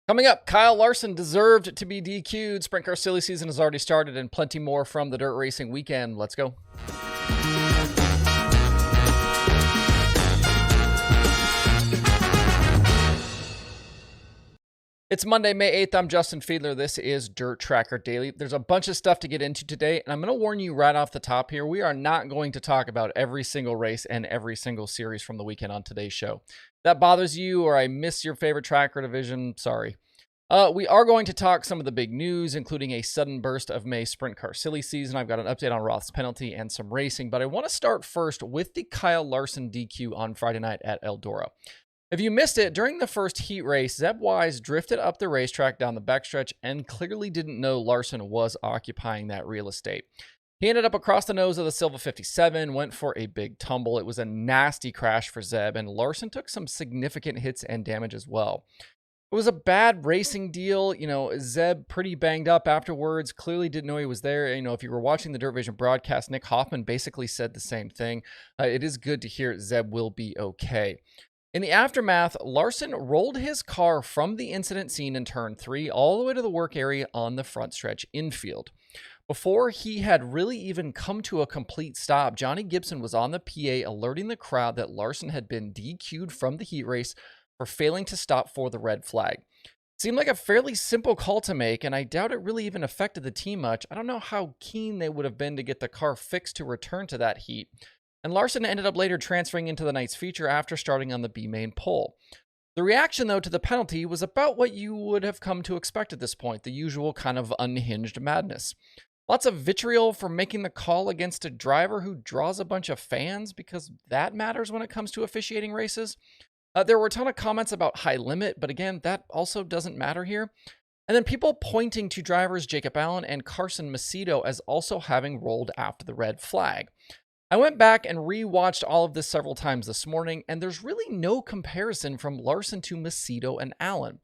Coming up, Kyle Larson deserved to be DQ'd. Sprint car silly season has already started, and plenty more from the dirt racing weekend. Let's go. It's Monday, May 8th. I'm Justin Fiedler. This is Dirt Tracker Daily. There's a bunch of stuff to get into today, and I'm going to warn you right off the top here. We are not going to talk about every single race and every single series from the weekend on today's show. If that bothers you or I miss your favorite tracker division, sorry. We are going to talk some of the big news, including a sudden burst of May sprint car silly season. I've got an update on Roth's penalty and some racing, but I want to start first with the Kyle Larson DQ on Friday night at Eldora. If you missed it, during the first heat race, Zeb Wise drifted up the racetrack down the backstretch and clearly didn't know Larson was occupying that real estate. He ended up across the nose of the Silva 57, went for a big tumble. It was a nasty crash for Zeb, and Larson took some significant hits and damage as well. It was a bad racing deal. Zeb pretty banged up afterwards, clearly didn't know he was there. If you were watching the Dirt Vision broadcast, Nick Hoffman basically said the same thing. It is good to hear Zeb will be okay. In the aftermath, Larson rolled his car from the incident scene in turn 3 all the way to the work area on the front stretch infield. Before he had really even come to a complete stop, Johnny Gibson was on the PA alerting the crowd that Larson had been DQ'd from the heat race for failing to stop for the red flag. It seemed like a fairly simple call to make, and I doubt it really even affected the team much. I don't know how keen they would have been to get the car fixed to return to that heat. And Larson ended up later transferring into the night's feature after starting on the B main pole. The reaction, though, to the penalty was about what you would have come to expect at this point, the usual kind of unhinged madness. Lots of vitriol for making the call against a driver who draws a bunch of fans, because that matters when it comes to officiating races. There were a ton of comments about high limit, but again, that also doesn't matter here. And then people pointing to drivers Jacob Allen and Carson Macedo as also having rolled after the red flag. I went back and re-watched all of this several times this morning, and there's really no comparison from Larson to Macedo and Allen.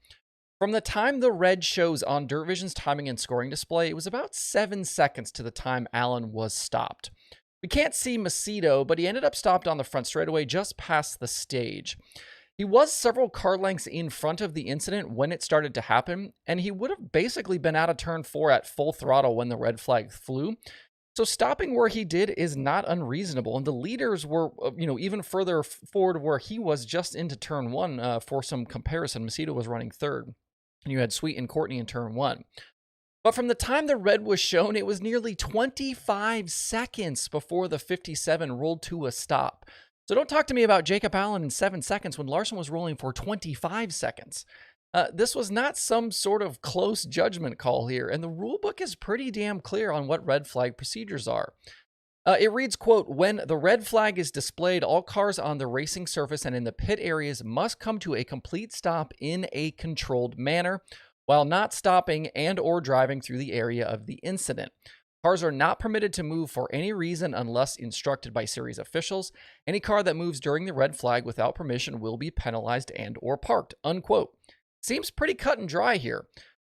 From the time the red shows on Dirt Vision's timing and scoring display, it was about 7 seconds to the time Allen was stopped. We can't see Macedo, but he ended up stopped on the front straightaway just past the stage. He was several car lengths in front of the incident when it started to happen, and he would have basically been out of turn 4 at full throttle when the red flag flew. So stopping where he did is not unreasonable, and the leaders were, even further forward where he was just into turn 1 for some comparison. Macedo was running third, and you had Sweet and Courtney in turn 1. But from the time the red was shown, it was nearly 25 seconds before the 57 rolled to a stop. So don't talk to me about Jacob Allen in 7 seconds when Larson was rolling for 25 seconds. This was not some sort of close judgment call here, and the rule book is pretty damn clear on what red flag procedures are. It reads, quote, "When the red flag is displayed, all cars on the racing surface and in the pit areas must come to a complete stop in a controlled manner while not stopping and or driving through the area of the incident. Cars are not permitted to move for any reason unless instructed by series officials. Any car that moves during the red flag without permission will be penalized and or parked," unquote. Seems pretty cut and dry here.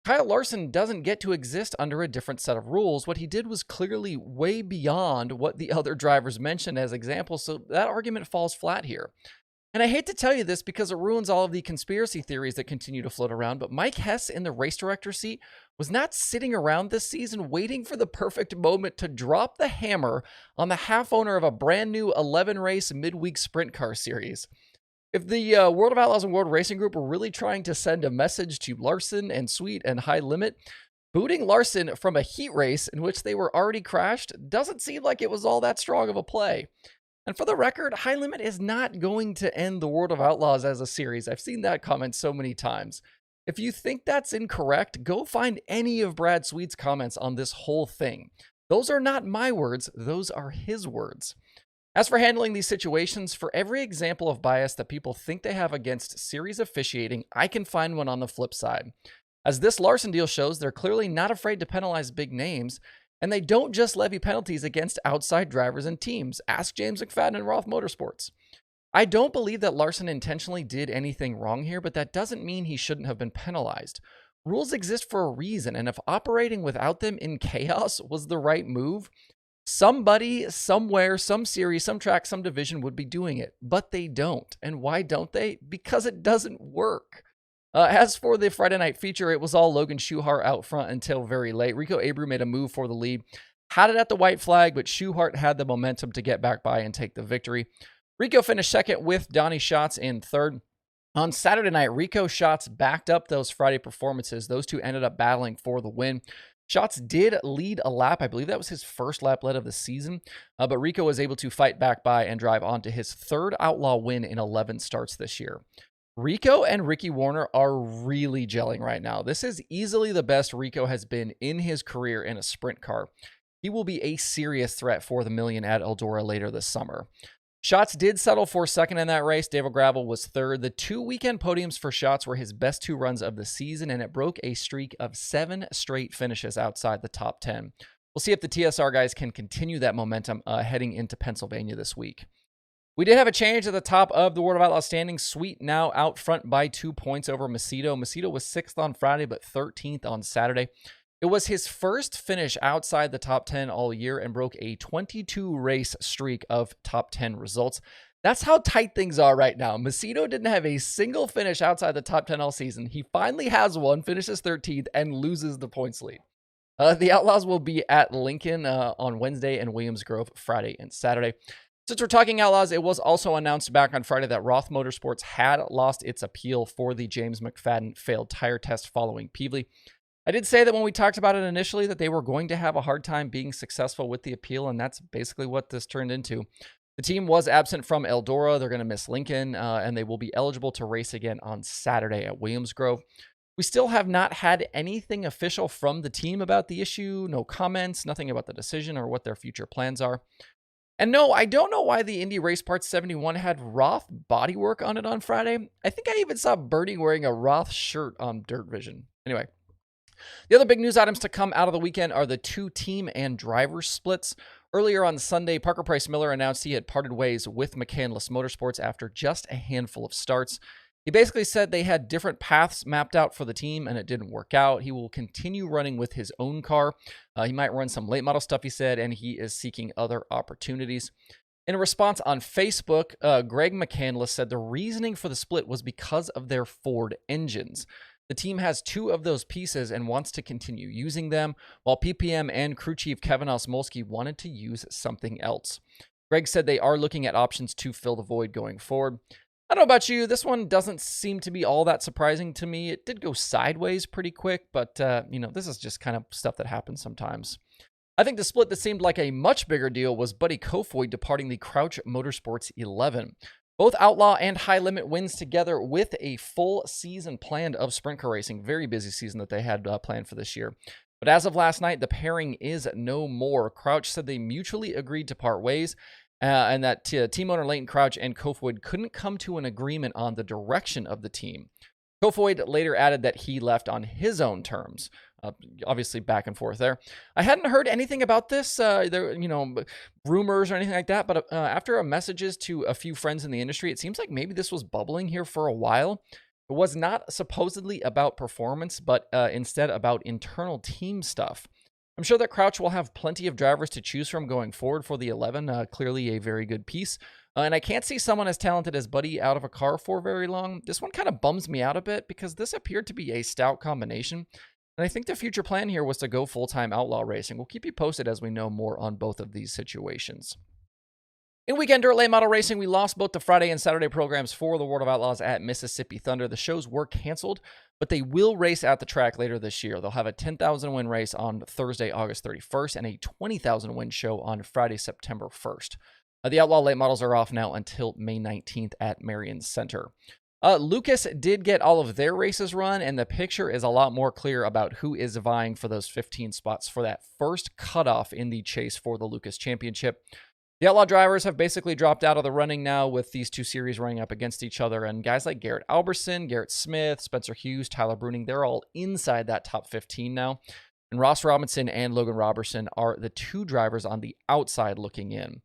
Kyle Larson doesn't get to exist under a different set of rules. What he did was clearly way beyond what the other drivers mentioned as examples, so that argument falls flat here. And I hate to tell you this because it ruins all of the conspiracy theories that continue to float around, but Mike Hess in the race director seat was not sitting around this season waiting for the perfect moment to drop the hammer on the half owner of a brand new 11-race midweek sprint car series. If the World of Outlaws and World Racing Group were really trying to send a message to Larson and Sweet and High Limit, booting Larson from a heat race in which they were already crashed doesn't seem like it was all that strong of a play. And for the record, High Limit is not going to end the World of Outlaws as a series. I've seen that comment so many times. If you think that's incorrect, go find any of Brad Sweet's comments on this whole thing. Those are not my words, those are his words. As for handling these situations, for every example of bias that people think they have against series officiating, I can find one on the flip side. As this Larson deal shows, they're clearly not afraid to penalize big names, and they don't just levy penalties against outside drivers and teams. Ask James McFadden and Roth Motorsports. I don't believe that Larson intentionally did anything wrong here, but that doesn't mean he shouldn't have been penalized. Rules exist for a reason, and if operating without them in chaos was the right move, somebody, somewhere, some series, some track, some division would be doing it, but they don't. And why don't they? Because it doesn't work. As for the Friday night feature, it was all Logan Schuchart out front until very late. Rico Abreu made a move for the lead, had it at the white flag, but Schuchart had the momentum to get back by and take the victory. Rico finished second with Donnie Schatz in third. On Saturday night, Rico Schatz backed up those Friday performances. Those two ended up battling for the win. Schatz did lead a lap. I believe that was his first lap led of the season, but Rico was able to fight back by and drive on to his third Outlaw win in 11 starts this year. Rico and Ricky Warner are really gelling right now. This is easily the best Rico has been in his career in a sprint car. He will be a serious threat for the million at Eldora later this summer. Schatz did settle for second in that race. Dave Gravel was third. The 2 weekend podiums for Schatz were his best 2 runs of the season, and it broke a streak of 7 straight finishes outside the top 10. We'll see if the TSR guys can continue that momentum heading into Pennsylvania this week. We did have a change at the top of the World of Outlaws standings. Sweet now out front by 2 points over Macedo. Macedo was 6th on Friday, but 13th on Saturday. It was his first finish outside the top 10 all year and broke a 22 race streak of top 10 results. That's how tight things are right now. Macedo didn't have a single finish outside the top 10 all season. He finally has one, finishes 13th, and loses the points lead. The Outlaws will be at Lincoln on Wednesday and Williams Grove Friday and Saturday. Since we're talking Outlaws, it was also announced back on Friday that Roth Motorsports had lost its appeal for the James McFadden failed tire test following Peevely. I did say that when we talked about it initially that they were going to have a hard time being successful with the appeal, and that's basically what this turned into. The team was absent from Eldora. They're going to miss Lincoln, and they will be eligible to race again on Saturday at Williams Grove. We still have not had anything official from the team about the issue, no comments, nothing about the decision or what their future plans are. And no, I don't know why the Indy Race Parts 71 had Roth bodywork on it on Friday. I think I even saw Bernie wearing a Roth shirt on Dirt Vision. Anyway. The other big news items to come out of the weekend are the 2 team and driver splits. Earlier on Sunday, Parker Price Miller announced he had parted ways with McCandless Motorsports after just a handful of starts. He basically said they had different paths mapped out for the team and it didn't work out. He will continue running with his own car. He might run some late model stuff, he said, and he is seeking other opportunities. In a response on Facebook, Greg McCandless said the reasoning for the split was because of their Ford engines. The team has 2 of those pieces and wants to continue using them, while PPM and crew chief Kevin Osmolsky wanted to use something else. Greg said they are looking at options to fill the void going forward. I don't know about you, this one doesn't seem to be all that surprising to me. It did go sideways pretty quick, but this is just kind of stuff that happens sometimes. I think the split that seemed like a much bigger deal was Buddy Kofoid departing the Crouch Motorsports 11. Both Outlaw and High Limit wins together with a full season planned of sprint car racing. Very busy season that they had planned for this year. But as of last night, the pairing is no more. Crouch said they mutually agreed to part ways and that team owner Leighton Crouch and Kofoid couldn't come to an agreement on the direction of the team. Kofoid later added that he left on his own terms. Obviously back and forth there. I hadn't heard anything about this, rumors or anything like that, but after messages to a few friends in the industry, it seems like maybe this was bubbling here for a while. It was not supposedly about performance, but instead about internal team stuff. I'm sure that Crouch will have plenty of drivers to choose from going forward for the 11, clearly a very good piece. And I can't see someone as talented as Buddy out of a car for very long. This one kind of bums me out a bit because this appeared to be a stout combination. And I think the future plan here was to go full-time outlaw racing. We'll keep you posted as we know more on both of these situations. In weekend dirt late model racing, we lost both the Friday and Saturday programs for the World of Outlaws at Mississippi Thunder. The shows were canceled, but they will race at the track later this year. They'll have a 10,000 win race on Thursday, August 31st, and a 20,000 win show on Friday, September 1st. The Outlaw late models are off now until May 19th at Marion Center. Lucas did get all of their races run, and the picture is a lot more clear about who is vying for those 15 spots for that first cutoff in the chase for the Lucas Championship. The Outlaw drivers have basically dropped out of the running now with these 2 series running up against each other, and guys like Garrett Alberson, Garrett Smith, Spencer Hughes, Tyler Bruning, they're all inside that top 15 now. And Ross Robinson and Logan Robertson are the 2 drivers on the outside looking in.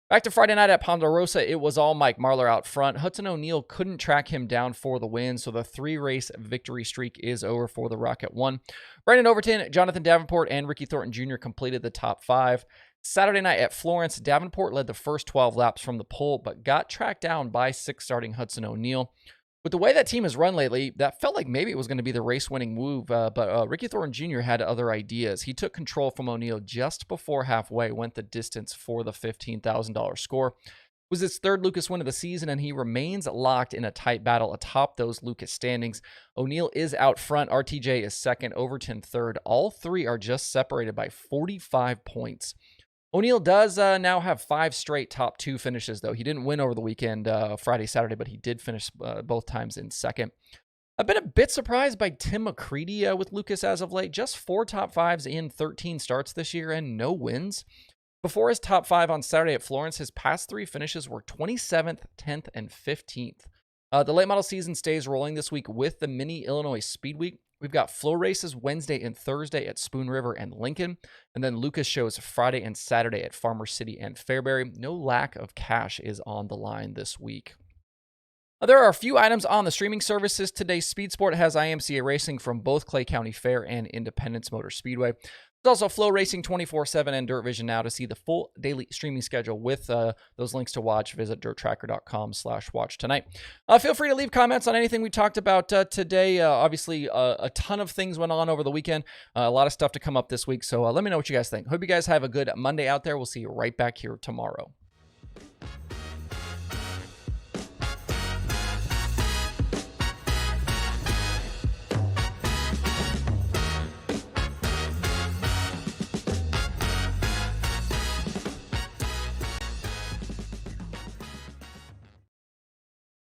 Back to Friday night at Ponderosa, it was all Mike Marlar out front. Hudson O'Neal couldn't track him down for the win, so the 3-race victory streak is over for the Rocket 1. Brandon Overton, Jonathan Davenport, and Ricky Thornton Jr. completed the top 5. Saturday night at Florence, Davenport led the first 12 laps from the pole, but got tracked down by 6 starting Hudson O'Neal. With the way that team has run lately, that felt like maybe it was going to be the race-winning move, but Ricky Thornton Jr. had other ideas. He took control from O'Neal just before halfway, went the distance for the $15,000 score. It was his third Lucas win of the season, and he remains locked in a tight battle atop those Lucas standings. O'Neal is out front. RTJ is second, Overton third. All three are just separated by 45 points. O'Neal does now have 5 straight top 2 finishes, though. He didn't win over the weekend, Friday, Saturday, but he did finish both times in second. I've been a bit surprised by Tim McCready with Lucas as of late. Just 4 top 5s in 13 starts this year and no wins. Before his top 5 on Saturday at Florence, his past 3 finishes were 27th, 10th, and 15th. The late model season stays rolling this week with the Mini Illinois Speed Week. We've got flow races Wednesday and Thursday at Spoon River and Lincoln, and then Lucas shows Friday and Saturday at Farmer City and Fairbury. No lack of cash is on the line this week. There are a few items on the streaming services today. Speed Sport has IMCA racing from both Clay County Fair and Independence Motor Speedway. There's also Flow Racing 24/7 and Dirt Vision Now. To see the full daily streaming schedule with those links to watch, visit dirttracker.com/watch tonight. Feel free to leave comments on anything we talked about today. Obviously, a ton of things went on over the weekend. A lot of stuff to come up this week. So let me know what you guys think. Hope you guys have a good Monday out there. We'll see you right back here tomorrow.